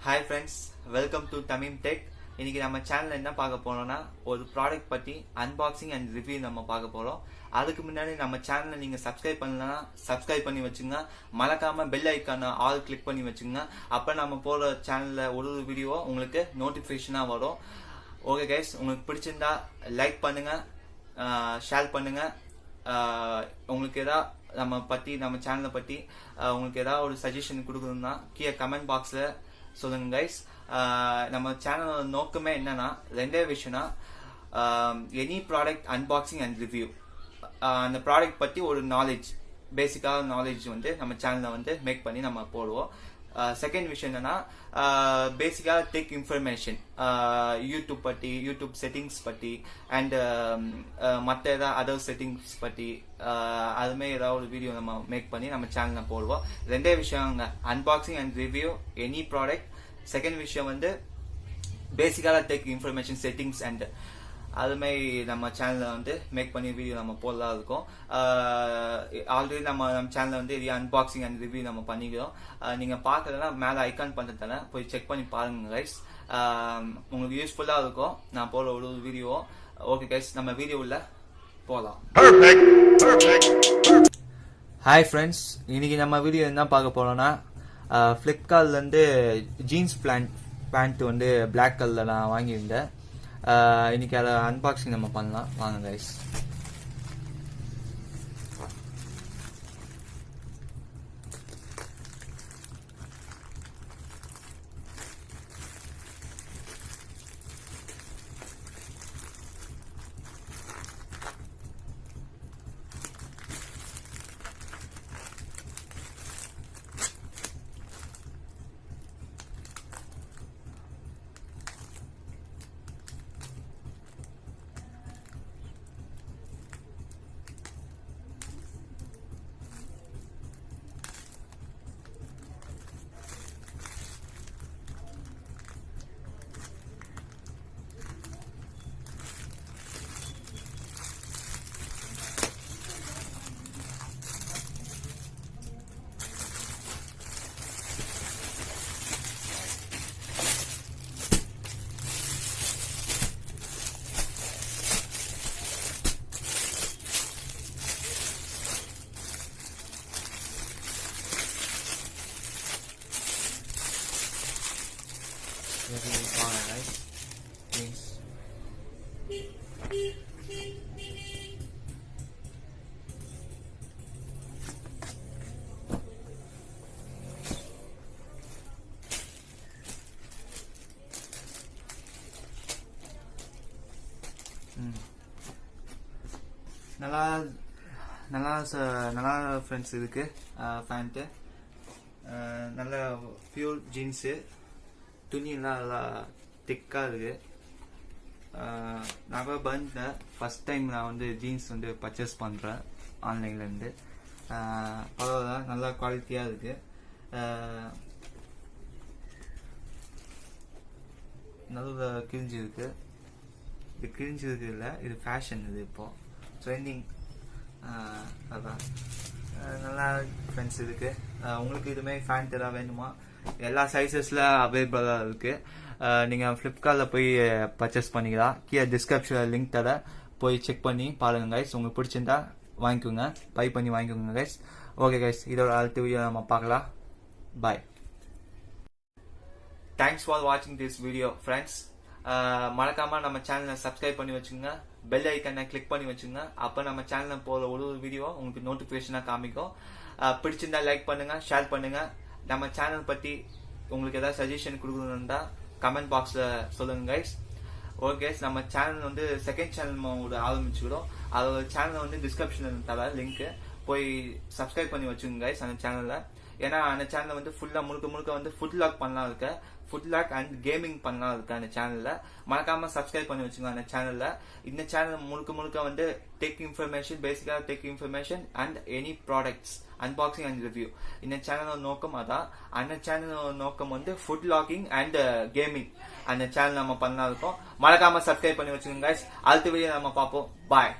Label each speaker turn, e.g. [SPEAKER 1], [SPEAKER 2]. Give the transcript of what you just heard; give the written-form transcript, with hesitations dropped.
[SPEAKER 1] Hi friends, welcome to Tamim tech. இன்னைக்கு நம்ம சேனல்ல என்ன பார்க்க போறோம்னா, ஒரு ப்ராடக்ட் பத்தி அன்பாக்சிங் அண்ட் ரிவ்யூ நம்ம பார்க்க போறோம். அதுக்கு முன்னாடி நம்ம சேனலை நீங்க சப்ஸ்கிரைப் பண்ணலன்னா சப்ஸ்கிரைப் பண்ணி வச்சுங்க. மறக்காம பெல் ஐக்கான ஆல் கிளிக் பண்ணி வச்சுங்க. அப்ப நம்ம போற சேனல்ல ஒரு வீடியோ உங்களுக்கு நோட்டிபிகேஷனா வரும். ஓகே கைஸ், உங்களுக்கு பிடிச்சிருந்தா லைக் பண்ணுங்க, ஷேர் பண்ணுங்க. உங்களுக்கு ஏதாவது நம்ம சேனலை பத்தி உங்களுக்கு ஏதாவது ஒரு சஜஷன் கொடுக்கணும்னா கீழே கமெண்ட் பாக்ஸ்ல சொல்லுங்க கைஸ். நம்ம சேனலோட நோக்கமே என்னன்னா ரெண்டே விஷயம்னா, any product unboxing and review. அந்த ப்ராடக்ட் பத்தி ஒரு பேசிக்கான நாலேஜ் நம்ம சேனல்ல மேக் பண்ணி நம்ம போடுவோம். செகண்ட் விஷயம் என்னன்னா, பேசிக்கா டெக் இன்ஃபர்மேஷன், யூடியூப் செட்டிங்ஸ் பத்தி அண்ட் மற்ற ஏதாவது அதர் செட்டிங்ஸ் பத்தி அதுமே ஏதாவது ஒரு வீடியோ நம்ம மேக் பண்ணி நம்ம சேனல்ல போடுவோம். ரெண்டே விஷயம், unboxing and review any product. Second விஷயம் பேசிக்கான டெக் இன்ஃபர்மேஷன் செட்டிங்ஸ் அண்ட் அதுமாதிரி நம்ம சேனல்ல மேக் பண்ணி வீடியோ நம்ம போடலாம் இருக்கும். ஆல்ரெடி நம்ம சேனல்ல இது அன்பாக்சிங் அண்ட் ரிவ்யூ நம்ம பண்ணிக்கிறோம். நீங்க பார்க்கறதுனா மேல ஐகான் பண்றதால போய் செக் பண்ணி பாருங்க கைஸ். உங்களுக்கு யூஸ்ஃபுல்லா இருக்கும் நான் போற ஒரு வீடியோ. ஓகே கைஸ், நம்ம வீடியோல போலாம். ஹாய் ஃப்ரெண்ட்ஸ், இன்னைக்கு நம்ம வீடியோ என்ன பார்க்க போறோம்னா, ஃபிளிப்கார்ட்ல இருந்து ஜீன்ஸ் பேண்ட் பிளாக் கலர்ல நான் வாங்கியிருந்தேன். இன்னைக்கு அதை அன்பாக்சிங் நம்ம பண்ணலாம் வாங்க கைஸ். நல்லா ஃப்ரெண்ட்ஸ் இருக்கு. பேண்ட்டு நல்ல பியூர் ஜீன்ஸு, துணியெல்லாம் நல்லா திக்காக இருக்கு. நான் ஃபர்ஸ்ட் டைம் நான் ஜீன்ஸ் பர்ச்சேஸ் பண்ணுறேன் ஆன்லைன்லேருந்து. பரவாயில்ல, நல்லா குவாலிட்டியாக இருக்கு. நல்ல கிழிஞ்சிருக்கு. இது கிழிஞ்சிருக்கு இல்லை, இது ஃபேஷன். இது இப்போ ட்ரெண்டிங். அதான் நல்லா ஃப்ரெண்ட்ஸ் இருக்கு. உங்களுக்கு இதுமாதிரி பேண்ட் ஏதாவது வேணுமா? எல்லா சைஸஸ்ல அவைலபிளாக இருக்கு. நீங்க ஃபிளிப்கார்ட்ல போய் பர்ச்சேஸ் பண்ணிக்கலாம். கீழே டிஸ்கிரிப்ஷன்ல லிங்க் தர, போய் செக் பண்ணி பாருங்க கைஸ். உங்களுக்கு பிடிச்சிருந்தா வாங்கிக்கோங்க, பை பண்ணி வாங்கிக்கோங்க கைஸ். ஓகே கைஸ், இதோட அடுத்த வீடியோ நம்ம பார்க்கலாம். பாய். தேங்க்ஸ் ஃபார் வாட்சிங் திஸ் வீடியோ ஃப்ரெண்ட்ஸ். மறக்காம நம்ம சேனலை சப்ஸ்கிரைப் பண்ணி வச்சுங்க, பெல் ஐக்கனை கிளிக் பண்ணி வச்சுங்க. அப்ப நம்ம சேனல்ல போற ஒரு வீடியோ உங்களுக்கு நோட்டிபிகேஷனா காமிக்கும். பிடிச்சிருந்தா லைக் பண்ணுங்க, ஷேர் பண்ணுங்க. நம்ம சேனல் பத்தி உங்களுக்கு ஏதாவது சஜஷன் கொடுக்கணும்னா கமெண்ட் பாக்ஸ்ல சொல்லுங்க கைஸ். ஓகே, நம்ம சேனல் செகண்ட் சேனல் ஆரம்பிச்சுக்கிறோம். அதோட சேனல் டிஸ்கிரிப்ஷன்ல தர லிங்க், போய் சப்ஸ்கிரைப் பண்ணி வச்சுங்க கைஸ் அந்த சேனல்ல. ஏன்னா அந்த சேனல்ல ஃபுல்லா முழுக்க ஃபுட் லாக் பண்ணலாம் இருக்கு, ஃபுட் லாக் அண்ட் கேமிங் பண்ணலாம் இருக்கு அந்த சேனல்ல. மறக்காம சப்ஸ்கிரைப் பண்ணி வச்சுங்க அந்த சேனல்ல. இந்த சேனல் முழுக்க டெக் இன்ஃபர்மேஷன், பேசிக்கா tech information and any products unboxing and review. இந்த சேனலோட நோக்கம் அதான். அந்த சேனலோட நோக்கம் ஃபுட் லாக்கிங் அண்ட் கேமிங். அந்த சேனல் நம்ம பண்ணலாம் இருக்கோம். மறக்காம சப்ஸ்கிரைப் பண்ணி வச்சுங்க கைஸ். அடுத்த வீடியோ நம்ம பார்ப்போம். பாய்.